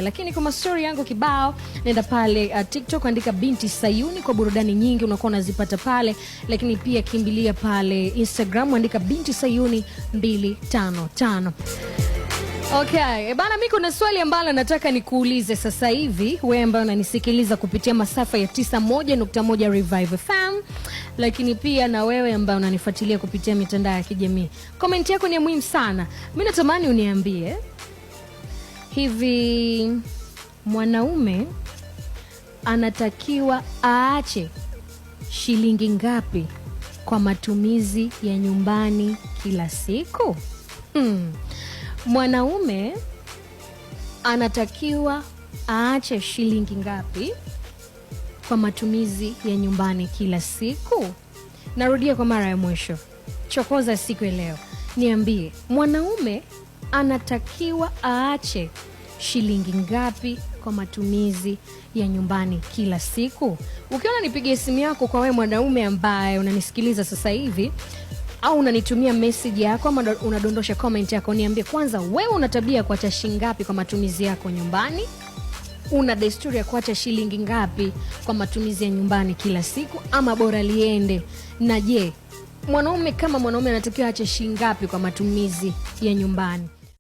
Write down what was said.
Lakini kwa story yangu kibao, nenda pale TikTok andika Binti Sayuni kwa burudani nyingi unakuwa unazipata pale, lakini pia kimbilia pale Instagram andika Binti Sayuni 255. Okay, bana mimi kuna swali ambalo nataka nikuulize sasa hivi, wewe ambaye unanisikiliza kupitia masafa ya 91.1 Revive FM, lakini pia na wewe ambaye unanifuatilia kupitia mitandao ya kijamii. Comment yako ni muhimu sana. Mimi natamani uniambie, hivi mwanaume anatakiwa aache shilingi ngapi kwa matumizi ya nyumbani kila siku? Mwanaume anatakiwa aache shilingi ngapi kwa matumizi ya nyumbani kila siku? Narudia kwa mara ya mwisho. Chokoza siku ya leo. Niambie, mwanaume anatakiwa aache shilingi ngapi kwa matumizi ya nyumbani kila siku? Ukiona nipigie simu yako kwa wewe mwanaume ambaye unanisikiliza sasa hivi, au unanitumia message yako ama unadondosha comment yako, niambie kwanza wewe una tabia kuacha shilingi ngapi kwa matumizi yako nyumbani? Una desturi ya kuacha shilingi ngapi kwa matumizi ya nyumbani kila siku, ama bora liende? Na je, mwanaume kama mwanaume anatakiwa aache shilingi ngapi kwa matumizi ya nyumbani?